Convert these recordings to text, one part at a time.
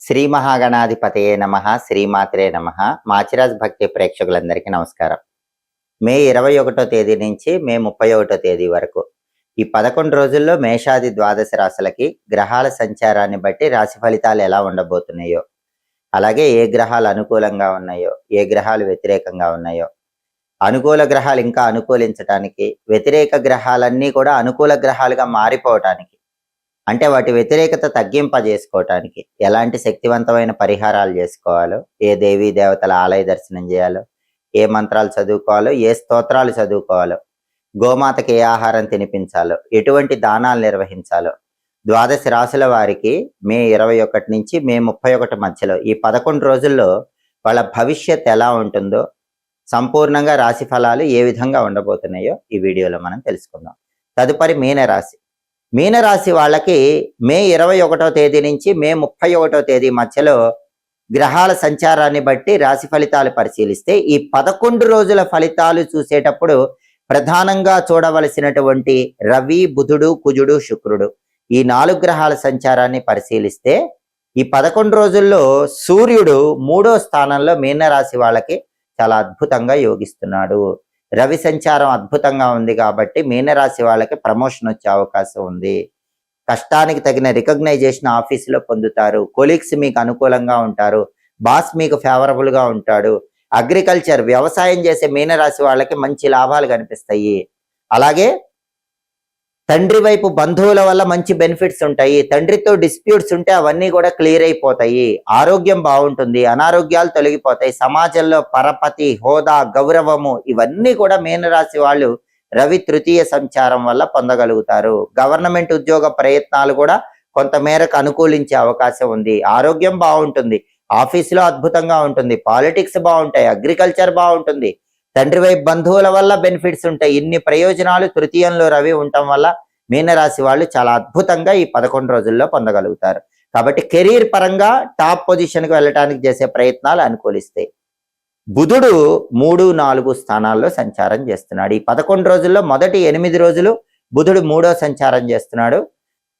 శ్రీ మహాగణాధిపతయే నమః, శ్రీమాత్రే నమః. మాచిరాజ్ భక్తి ప్రేక్షకులందరికీ నమస్కారం. మే 21వ తేదీ నుంచి మే 31వ తేదీ వరకు ఈ 11 రోజుల్లో మేషాది ద్వాదశ రాశులకి గ్రహాల సంచారాన్ని బట్టి రాశి ఫలితాలు ఎలా ఉండబోతున్నాయో, అలాగే ఏ గ్రహాలు అనుకూలంగా ఉన్నాయో, ఏ గ్రహాలు వ్యతిరేకంగా ఉన్నాయో, అనుకూల గ్రహాలు ఇంకా అనుకూలించడానికి, వ్యతిరేక గ్రహాలన్నీ కూడా అనుకూల గ్రహాలుగా మారిపోవటానికి, అంటే వాటి వ్యతిరేకత తగ్గింపజేసుకోవటానికి ఎలాంటి శక్తివంతమైన పరిహారాలు చేసుకోవాలో, ఏ దేవీ దేవతల ఆలయ దర్శనం చేయాలో, ఏ మంత్రాలు చదువుకోవాలో, ఏ స్తోత్రాలు చదువుకోవాలో, గోమాతకి ఏ ఆహారం తినిపించాలో, ఎటువంటి దానాలు నిర్వహించాలో, ద్వాదశ రాశుల వారికి మే 21 నుంచి మే 31 మధ్యలో ఈ 11 రోజుల్లో వాళ్ళ భవిష్యత్ ఎలా ఉంటుందో, సంపూర్ణంగా రాశి ఫలాలు ఏ విధంగా ఉండబోతున్నాయో ఈ వీడియోలో మనం తెలుసుకుందాం. తదుపరి మీనరాశి. మీనరాశి వాళ్ళకి మే 21వ తేదీ నుంచి మే 31వ తేదీ మధ్యలో గ్రహాల సంచారాన్ని బట్టి రాశి ఫలితాలు పరిశీలిస్తే ఈ 11 రోజుల ఫలితాలు చూసేటప్పుడు ప్రధానంగా చూడవలసినటువంటి రవి, బుధుడు, కుజుడు, శుక్రుడు ఈ 4 గ్రహాల సంచారాన్ని పరిశీలిస్తే ఈ 11 రోజుల్లో సూర్యుడు 3వ స్థానంలో మీనరాశి వాళ్ళకి చాలా అద్భుతంగా యోగిస్తున్నాడు. రవి సంచారం అద్భుతంగా ఉంది కాబట్టి మీనరాశి వాళ్ళకి ప్రమోషన్ వచ్చే అవకాశం ఉంది. కష్టానికి తగిన రికగ్నైజేషన్ ఆఫీసులో పొందుతారు. కొలీగ్స్ మీకు అనుకూలంగా ఉంటారు. బాస్ మీకు ఫేవరబుల్ గా ఉంటాడు. అగ్రికల్చర్ వ్యవసాయం చేసే మీనరాశి వాళ్ళకి మంచి లాభాలు కనిపిస్తాయి. అలాగే తండ్రి వైపు బంధువుల వల్ల మంచి బెనిఫిట్స్ ఉంటాయి. తండ్రితో డిస్ప్యూట్స్ ఉంటే అవన్నీ కూడా క్లియర్ అయిపోతాయి. ఆరోగ్యం బాగుంటుంది. అనారోగ్యాలు తొలగిపోతాయి. సమాజంలో పరపతి, హోదా, గౌరవము ఇవన్నీ కూడా మీనరాశి వాళ్ళు రవి తృతీయ సంచారం వల్ల పొందగలుగుతారు. గవర్నమెంట్ ఉద్యోగ ప్రయత్నాలు కూడా కొంతమేరకు అనుకూలించే అవకాశం ఉంది. ఆరోగ్యం బాగుంటుంది. ఆఫీసులో అద్భుతంగా ఉంటుంది. పాలిటిక్స్ బాగుంటాయి. అగ్రికల్చర్ బాగుంటుంది. తండ్రి వైపు బంధువుల వల్ల బెనిఫిట్స్ ఉంటాయి. ఇన్ని ప్రయోజనాలు తృతీయంలో రవి ఉండటం వల్ల మీనరాశి వాళ్ళు చాలా అద్భుతంగా ఈ 11 రోజుల్లో పొందగలుగుతారు. కాబట్టి కెరీర్ పరంగా టాప్ పొజిషన్కి వెళ్ళటానికి చేసే ప్రయత్నాలు అనుకూలిస్తాయి. బుధుడు 3, 4 స్థానాల్లో సంచారం చేస్తున్నాడు. ఈ 11 రోజుల్లో మొదటి 8 రోజులు బుధుడు 3వ సంచారం చేస్తున్నాడు.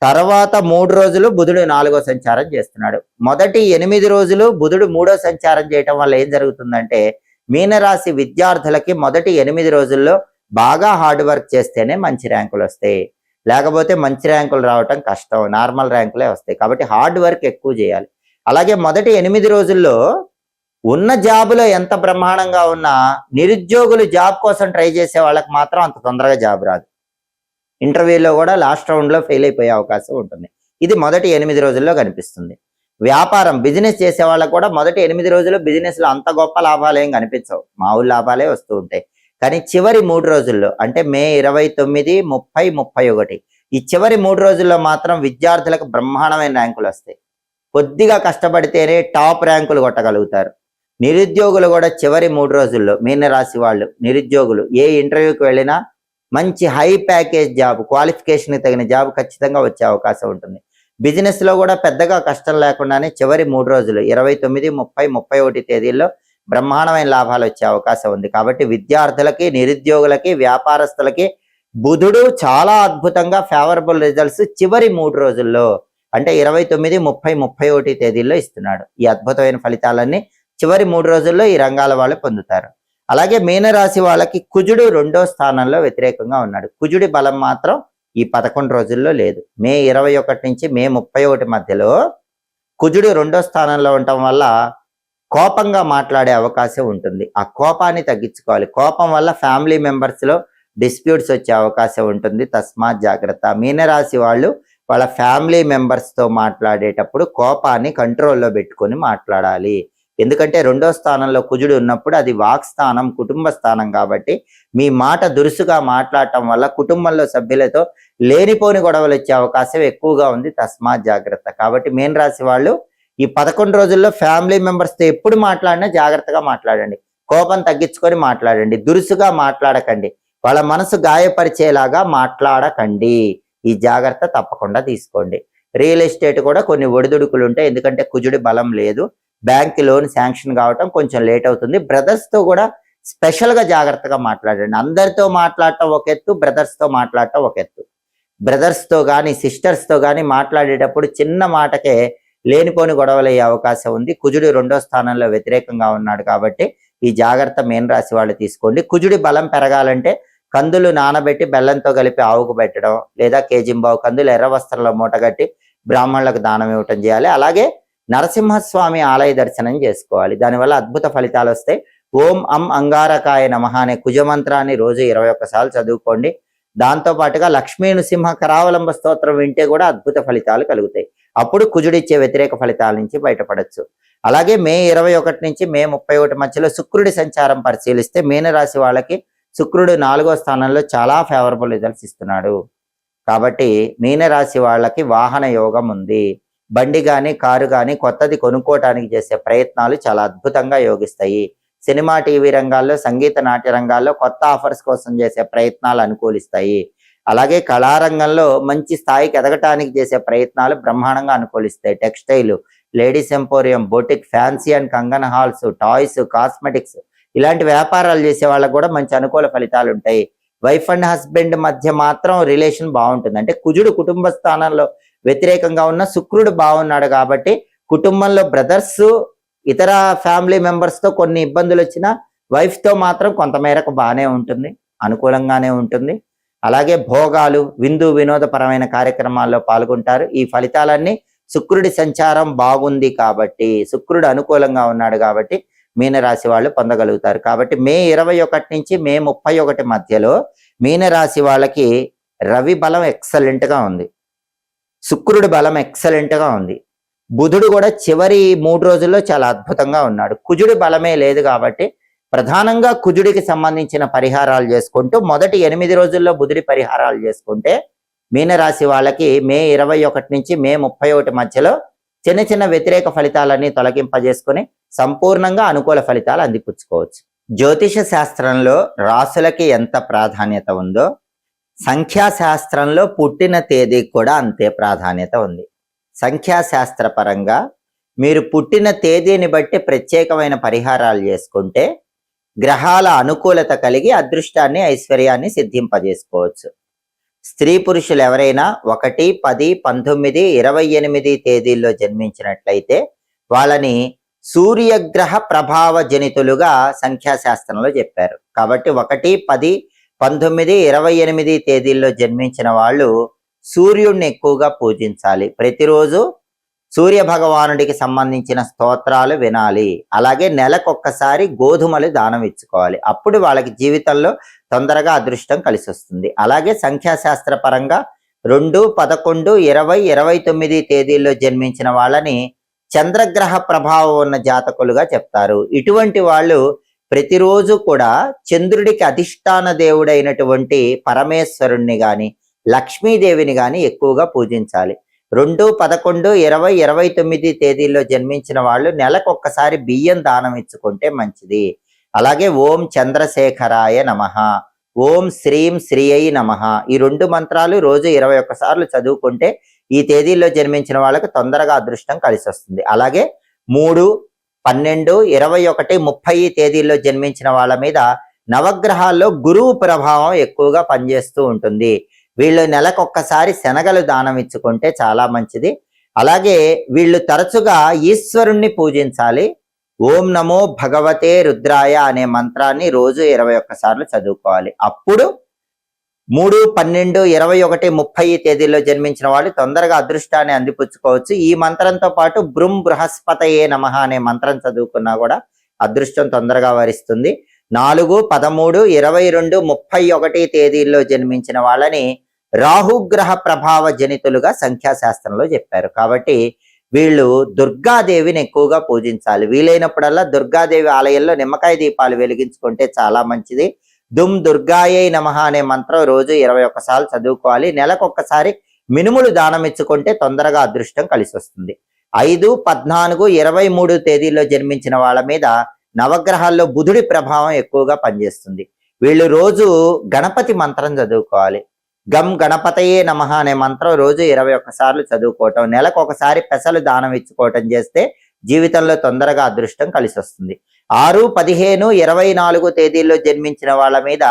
తర్వాత 3 రోజులు బుధుడు 4వ సంచారం చేస్తున్నాడు. మొదటి 8 రోజులు బుధుడు 3వ సంచారం చేయటం వల్ల ఏం జరుగుతుందంటే మీనరాశి విద్యార్థులకి మొదటి 8 రోజుల్లో బాగా హార్డ్ వర్క్ చేస్తేనే మంచి ర్యాంకులు వస్తాయి. లేకపోతే మంచి ర్యాంకులు రావటం కష్టం. నార్మల్ ర్యాంకులే వస్తాయి. కాబట్టి హార్డ్ వర్క్ ఎక్కువ చేయాలి. అలాగే మొదటి 8 రోజుల్లో ఉన్న జాబులో ఎంత బ్రహ్మాండంగా ఉన్నా నిరుద్యోగులు జాబ్ కోసం ట్రై చేసే వాళ్ళకి మాత్రం అంత తొందరగా జాబ్ రాదు. ఇంటర్వ్యూలో కూడా లాస్ట్ రౌండ్లో ఫెయిల్ అయిపోయే అవకాశం ఉంటుంది. ఇది మొదటి 8 రోజుల్లో కనిపిస్తుంది. వ్యాపారం, బిజినెస్ చేసే వాళ్ళకు కూడా మొదటి 8 రోజులు బిజినెస్లో అంత గొప్ప లాభాలు ఏం కనిపించవు. మామూలు లాభాలే వస్తూ ఉంటాయి. కానీ చివరి 3 రోజుల్లో అంటే మే 29, 30, 31 ఈ చివరి 3 రోజుల్లో మాత్రం విద్యార్థులకు బ్రహ్మాండమైన ర్యాంకులు వస్తాయి. కొద్దిగా కష్టపడితేనే టాప్ ర్యాంకులు కొట్టగలుగుతారు. నిరుద్యోగులు కూడా చివరి 3 రోజుల్లో మీనరాశి వాళ్ళు నిరుద్యోగులు ఏ ఇంటర్వ్యూకి వెళ్ళినా మంచి హై ప్యాకేజ్ జాబ్, క్వాలిఫికేషన్కి తగిన జాబ్ ఖచ్చితంగా వచ్చే అవకాశం ఉంటుంది. బిజినెస్ లో కూడా పెద్దగా కష్టం లేకుండానే చివరి 3 రోజులు 29, 30, 31 తేదీల్లో బ్రహ్మాండమైన లాభాలు వచ్చే అవకాశం ఉంది. కాబట్టి విద్యార్థులకి, నిరుద్యోగులకి, వ్యాపారస్తులకి బుధుడు చాలా అద్భుతంగా ఫేవరబుల్ రిజల్ట్స్ చివరి 3 రోజుల్లో అంటే 29, 30, 31 తేదీల్లో ఇస్తున్నాడు. ఈ అద్భుతమైన ఫలితాలన్నీ చివరి 3 రోజుల్లో ఈ రంగాల వాళ్ళు పొందుతారు. అలాగే మీనరాశి వాళ్ళకి కుజుడు 2వ స్థానంలో వ్యతిరేకంగా ఉన్నాడు. కుజుడి బలం మాత్రం ఈ 11 రోజుల్లో లేదు. మే 21 నుంచి మే 31 మధ్యలో కుజుడు 2వ స్థానంలో ఉండటం వల్ల కోపంగా మాట్లాడే అవకాశం ఉంటుంది. ఆ కోపాన్ని తగ్గించుకోవాలి. కోపం వల్ల ఫ్యామిలీ మెంబర్స్లో డిస్ప్యూట్స్ వచ్చే అవకాశం ఉంటుంది. తస్మాత్ జాగ్రత్త. మీనరాశి వాళ్ళు వాళ్ళ ఫ్యామిలీ మెంబర్స్తో మాట్లాడేటప్పుడు కోపాన్ని కంట్రోల్లో పెట్టుకొని మాట్లాడాలి. ఎందుకంటే 2వ స్థానంలో కుజుడు ఉన్నప్పుడు అది వాక్ స్థానం, కుటుంబ స్థానం కాబట్టి మీ మాట దురుసుగా మాట్లాడటం వల్ల కుటుంబంలో సభ్యులతో లేనిపోని గొడవలు వచ్చే అవకాశం ఎక్కువగా ఉంది. తస్మాత్ జాగ్రత్త. కాబట్టి మీనరాశి వాళ్ళు ఈ 11 రోజుల్లో ఫ్యామిలీ మెంబర్స్తో ఎప్పుడు మాట్లాడినా జాగ్రత్తగా మాట్లాడండి. కోపం తగ్గించుకొని మాట్లాడండి. దురుసుగా మాట్లాడకండి. వాళ్ళ మనసు గాయపరిచేలాగా మాట్లాడకండి. ఈ జాగ్రత్త తప్పకుండా తీసుకోండి. రియల్ ఎస్టేట్ కూడా కొన్ని ఒడిదుడుకులు ఉంటాయి. ఎందుకంటే కుజుడి బలం లేదు. బ్యాంక్ లోన్ శాంక్షన్ కావటం కొంచెం లేట్ అవుతుంది. బ్రదర్స్తో కూడా స్పెషల్గా జాగ్రత్తగా మాట్లాడండి. అందరితో మాట్లాడటం ఒక ఎత్తు, బ్రదర్స్తో మాట్లాడటం ఒక ఎత్తు. బ్రదర్స్తో కానీ సిస్టర్స్తో కానీ మాట్లాడేటప్పుడు చిన్న మాటకే లేనిపోని గొడవలు అయ్యే అవకాశం ఉంది. కుజుడు 2వ స్థానంలో వ్యతిరేకంగా ఉన్నాడు కాబట్టి ఈ జాగ్రత్త మీనరాశి వాళ్ళు తీసుకోండి. కుజుడి బలం పెరగాలంటే కందులు నానబెట్టి బెల్లంతో కలిపి ఆవుకు పెట్టడం, లేదా కేజింబావు కందులు ఎర్ర వస్త్రంలో మూటగట్టి బ్రాహ్మణులకు దానం ఇవ్వటం చేయాలి. అలాగే నరసింహస్వామి ఆలయ దర్శనం చేసుకోవాలి. దానివల్ల అద్భుత ఫలితాలు వస్తాయి. ఓం అంగారకాయ నమః అనే కుజమంత్రాన్ని రోజు 21 సార్లు చదువుకోండి. దాంతో పాటుగా లక్ష్మీ నృసింహ కరావలంబ స్తోత్రం వింటే కూడా అద్భుత ఫలితాలు కలుగుతాయి. అప్పుడు కుజుడిచ్చే వ్యతిరేక ఫలితాల నుంచి బయటపడచ్చు. అలాగే మే 21 నుంచి మే 31 మధ్యలో శుక్రుడి సంచారం పరిశీలిస్తే మీనరాశి వాళ్ళకి శుక్రుడు 4వ స్థానంలో చాలా ఫేవరబుల్ రిజల్ట్స్ ఇస్తున్నాడు. కాబట్టి మీనరాశి వాళ్ళకి వాహన యోగం ఉంది. బండి కానీ కారు కానీ కొత్తది కొనుక్కోవటానికి చేసే ప్రయత్నాలు చాలా అద్భుతంగా యోగిస్తాయి. సినిమా టీవీ రంగాల్లో, సంగీత నాట్య రంగాల్లో కొత్త ఆఫర్స్ కోసం చేసే ప్రయత్నాలు అనుకూలిస్తాయి. అలాగే కళారంగంలో మంచి స్థాయికి ఎదగటానికి చేసే ప్రయత్నాలు బ్రహ్మాండంగా అనుకూలిస్తాయి. Textile, ladies emporium, boutique, fancy and kangan halls, toys, cosmetics ఇలాంటి వ్యాపారాలు చేసే వాళ్ళకు కూడా మంచి అనుకూల ఫలితాలు ఉంటాయి. వైఫ్ అండ్ హస్బెండ్ మధ్య మాత్రం రిలేషన్ బాగుంటుంది. అంటే కుజుడు కుటుంబ స్థానంలో వ్యతిరేకంగా ఉన్న శుక్రుడు బాగున్నాడు కాబట్టి కుటుంబంలో బ్రదర్స్, ఇతర ఫ్యామిలీ మెంబర్స్ తో కొన్ని ఇబ్బందులు వచ్చినా వైఫ్ తో మాత్రం కొంతమేరకు బాగానే ఉంటుంది, అనుకూలంగానే ఉంటుంది. అలాగే భోగాలు, విందు వినోదపరమైన కార్యక్రమాల్లో పాల్గొంటారు. ఈ ఫలితాలన్నీ శుక్రుడి సంచారం బాగుంది కాబట్టి, శుక్రుడు అనుకూలంగా ఉన్నాడు కాబట్టి మీనరాశి వాళ్ళు పొందగలుగుతారు. కాబట్టి మే 21 నుంచి మే 31 మధ్యలో మీనరాశి వాళ్ళకి రవి బలం ఎక్సలెంట్ గా ఉంది, శుక్రుడి బలం ఎక్సలెంట్ గా ఉంది, బుధుడు కూడా చివరి 3 రోజుల్లో చాలా అద్భుతంగా ఉన్నాడు. కుజుడి బలమే లేదు కాబట్టి ప్రధానంగా కుజుడికి సంబంధించిన పరిహారాలు చేసుకుంటూ మొదటి 8 రోజుల్లో బుధుడి పరిహారాలు చేసుకుంటే మీనరాశి వాళ్ళకి మే 21 నుంచి మే 31 మధ్యలో చిన్న చిన్న వ్యతిరేక ఫలితాలన్నీ తొలగింపజేసుకుని సంపూర్ణంగా అనుకూల ఫలితాలు అందిపుచ్చుకోవచ్చు. జ్యోతిష శాస్త్రంలో రాసులకి ఎంత ప్రాధాన్యత ఉందో సంఖ్యాశాస్త్రంలో పుట్టిన తేదీకి కూడా అంతే ప్రాధాన్యత ఉంది. సంఖ్యాశాస్త్ర పరంగా మీరు పుట్టిన తేదీని బట్టి ప్రత్యేకమైన పరిహారాలు చేసుకుంటే గ్రహాల అనుకూలత కలిగి అదృష్టాన్ని, ఐశ్వర్యాన్ని సిద్ధింపజేసుకోవచ్చు. స్త్రీ పురుషులు ఎవరైనా 1, 10, 19, 28 తేదీల్లో జన్మించినట్లయితే వాళ్ళని సూర్యగ్రహ ప్రభావ జనితులుగా సంఖ్యాశాస్త్రంలో చెప్పారు. కాబట్టి 1, 10, 19, 28 తేదీల్లో జన్మించిన వాళ్ళు సూర్యుడిని ఎక్కువగా పూజించాలి. ప్రతిరోజు సూర్య భగవానుడికి సంబంధించిన స్తోత్రాలు వినాలి. అలాగే నెలకొక్కసారి గోధుమలు దానం ఇచ్చుకోవాలి. అప్పుడు వాళ్ళకి జీవితంలో తొందరగా అదృష్టం కలిసి వస్తుంది. అలాగే సంఖ్యాశాస్త్ర పరంగా 2, 11, 20, 29 తేదీల్లో జన్మించిన వాళ్ళని చంద్రగ్రహ ప్రభావం ఉన్న జాతకులుగా చెప్తారు. ఇటువంటి వాళ్ళు ప్రతిరోజు కూడా చంద్రుడికి అధిష్టాన దేవుడైనటువంటి పరమేశ్వరుణ్ణి గాని, లక్ష్మీదేవిని గాని ఎక్కువగా పూజించాలి. 2, 11, 20, 29 తేదీల్లో జన్మించిన వాళ్ళు నెలకొక్కసారి బియ్యం దానం ఇచ్చుకుంటే మంచిది. అలాగే ఓం చంద్రశేఖరాయ నమః, ఓం శ్రీం శ్రీయై నమః ఈ 2 మంత్రాలు రోజు 21 సార్లు చదువుకుంటే ఈ తేదీల్లో జన్మించిన వాళ్ళకి తొందరగా అదృష్టం కలిసి వస్తుంది. అలాగే 3, 12, 21, 30 తేదీల్లో జన్మించిన వాళ్ళ మీద నవగ్రహాల్లో గురువు ప్రభావం ఎక్కువగా పనిచేస్తూ ఉంటుంది. వీళ్ళు నెలకొక్కసారి శనగలు దానం ఇచ్చుకుంటే చాలా మంచిది. అలాగే వీళ్ళు తరచుగా ఈశ్వరుణ్ణి పూజించాలి. ఓం నమో భగవతే రుద్రాయ అనే మంత్రాన్ని రోజు 21 సార్లు చదువుకోవాలి. అప్పుడు 3, 12, 21, 30 తేదీల్లో జన్మించిన వాళ్ళు తొందరగా అదృష్టాన్ని అందిపుచ్చుకోవచ్చు. ఈ మంత్రంతో పాటు బృహస్పతయే నమః అనే మంత్రం చదువుకున్నా కూడా అదృష్టం తొందరగా వరిస్తుంది. 4, 13, 22, 31 తేదీల్లో జన్మించిన వాళ్ళని రాహుగ్రహ ప్రభావ జనితులుగా సంఖ్యాశాస్త్రంలో చెప్పారు. కాబట్టి వీళ్ళు దుర్గాదేవిని ఎక్కువగా పూజించాలి. వీలైనప్పుడల్లా దుర్గాదేవి ఆలయంలో నిమ్మకాయ దీపాలు వెలిగించుకుంటే చాలా మంచిది. దుమ్ దుర్గాయై నమః అనే మంత్రం రోజు 21 సార్లు చదువుకోవాలి. నెలకొక్కసారి మినుములు దానం ఇచ్చుకుంటే తొందరగా అదృష్టం కలిసి వస్తుంది. 5, 14, 23 తేదీల్లో జన్మించిన వాళ్ళ మీద నవగ్రహాల్లో బుధుడి ప్రభావం ఎక్కువగా పనిచేస్తుంది. వీళ్ళు రోజు గణపతి మంత్రం చదువుకోవాలి. గం గణపతయే నమః అనే మంత్రం రోజు 21 సార్లు చదువుకోవటం, నెలకొకసారి పెసలు దానం ఇచ్చుకోవటం చేస్తే జీవితంలో తొందరగా అదృష్టం కలిసి వస్తుంది. 6, 15, 24 తేదీల్లో జన్మించిన వాళ్ళ మీద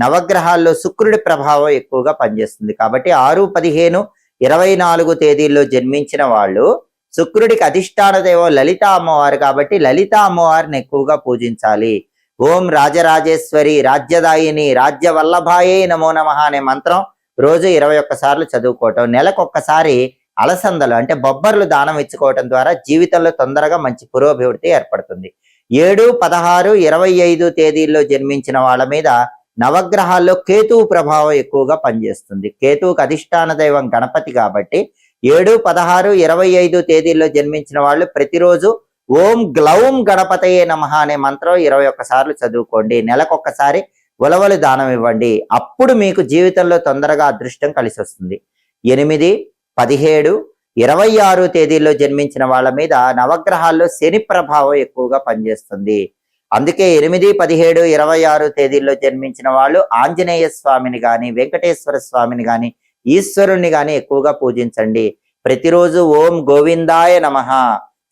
నవగ్రహాల్లో శుక్రుడి ప్రభావం ఎక్కువగా పనిచేస్తుంది. కాబట్టి 6, 15, 24 తేదీల్లో జన్మించిన వాళ్ళు శుక్రుడికి అధిష్టాన దైవం లలిత అమ్మవారు కాబట్టి లలిత అమ్మవారిని ఎక్కువగా పూజించాలి. ఓం రాజరాజేశ్వరి రాజ్యదాయిని రాజ్య వల్లభాయే నమో నమః అనే మంత్రం రోజు 21 సార్లు చదువుకోవటం, నెలకొక్కసారి అలసందలు అంటే బొబ్బర్లు దానం ఇచ్చుకోవటం ద్వారా జీవితంలో తొందరగా మంచి పురోభివృద్ధి ఏర్పడుతుంది. 7, 16, 25 తేదీల్లో జన్మించిన వాళ్ళ మీద నవగ్రహాల్లో కేతువు ప్రభావం ఎక్కువగా పనిచేస్తుంది. కేతువుకు అధిష్టాన దైవం గణపతి కాబట్టి 7, 16, 25 తేదీల్లో జన్మించిన వాళ్ళు ప్రతిరోజు ఓం గ్లౌం గణపతయే నమః అనే మంత్రం 21 సార్లు చదువుకోండి. నెలకొక్కసారి ఉలవలు దానం ఇవ్వండి. అప్పుడు మీకు జీవితంలో తొందరగా అదృష్టం కలిసి వస్తుంది. 8, 17, 26 తేదీల్లో జన్మించిన వాళ్ళ మీద నవగ్రహాల్లో శని ప్రభావం ఎక్కువగా పనిచేస్తుంది. అందుకే 8, 17, 26 తేదీల్లో జన్మించిన వాళ్ళు ఆంజనేయ స్వామిని గాని వెంకటేశ్వర స్వామిని గాని ఈశ్వరుణ్ణి గాని ఎక్కువగా పూజించండి. ప్రతిరోజు ఓం గోవిందాయ నమః,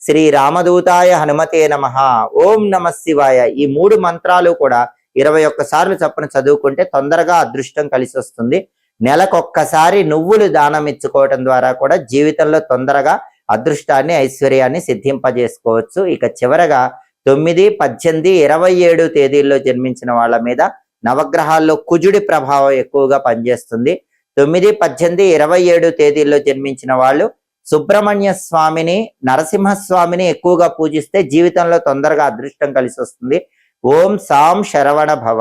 శ్రీ రామదూతాయ హనుమతే నమః, ఓం నమః శివాయ ఈ 3 మంత్రాలు కూడా 21 సార్లు చొప్పున చదువుకుంటే తొందరగా అదృష్టం కలిసి వస్తుంది. నెలకొక్కసారి నువ్వులు దానం ఇచ్చుకోవటం ద్వారా కూడా జీవితంలో తొందరగా అదృష్టాన్ని ఐశ్వర్యాన్ని సిద్ధింపజేసుకోవచ్చు. ఇక చివరగా 9, 18, 27 తేదీల్లో జన్మించిన వాళ్ళ మీద నవగ్రహాల్లో కుజుడి ప్రభావం ఎక్కువగా పనిచేస్తుంది. 9, 18, 27 తేదీల్లో జన్మించిన వాళ్ళు సుబ్రహ్మణ్య స్వామిని నరసింహస్వామిని ఎక్కువగా పూజిస్తే జీవితంలో తొందరగా అదృష్టం కలిసి వస్తుంది. ఓం సాం శరవణ భవ,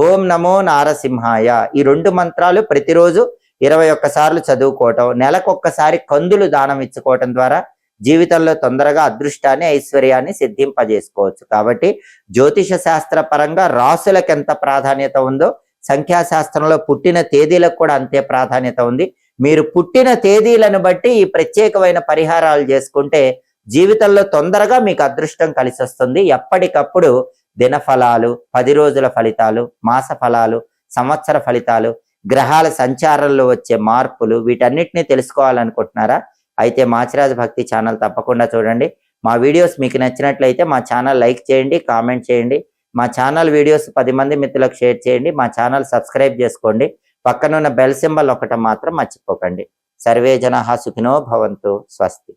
ఓం నమో నారసింహాయ ఈ 2 మంత్రాలు ప్రతిరోజు 21 సార్లు చదువుకోవటం, నెలకొక్కసారి కందులు దానం ఇచ్చుకోవటం ద్వారా జీవితంలో తొందరగా అదృష్టాన్ని ఐశ్వర్యాన్ని సిద్ధింపజేసుకోవచ్చు. కాబట్టి జ్యోతిష శాస్త్ర పరంగా రాసులకు ఎంత ప్రాధాన్యత ఉందో సంఖ్యాశాస్త్రంలో పుట్టిన తేదీలకు కూడా అంతే ప్రాధాన్యత ఉంది. మీరు పుట్టిన తేదీలను బట్టి ఈ ప్రత్యేకమైన పరిహారాలు చేసుకుంటే జీవితంలో తొందరగా మీకు అదృష్టం కలిసి వస్తుంది. ఎప్పటికప్పుడు దినఫలాలు, 10 రోజుల ఫలితాలు, మాస ఫలాలు, సంవత్సర ఫలితాలు, గ్రహాల సంచారంలో వచ్చే మార్పులు వీటన్నిటిని తెలుసుకోవాలనుకుంటున్నారా? అయితే మాచిరాజ్ భక్తి ఛానల్ తప్పకుండా చూడండి. మా వీడియోస్ మీకు నచ్చినట్లయితే మా ఛానల్ లైక్ చేయండి, కామెంట్ చేయండి. మా ఛానల్ వీడియోస్ 10 మంది మిత్రులకు షేర్ చేయండి. మా ఛానల్ సబ్స్క్రైబ్ చేసుకోండి. పక్కనున్న బెల్ సింబల్ ఒకటి మాత్రం మర్చిపోకండి. సర్వే జనాః సుఖినో భవంతు. స్వస్తి.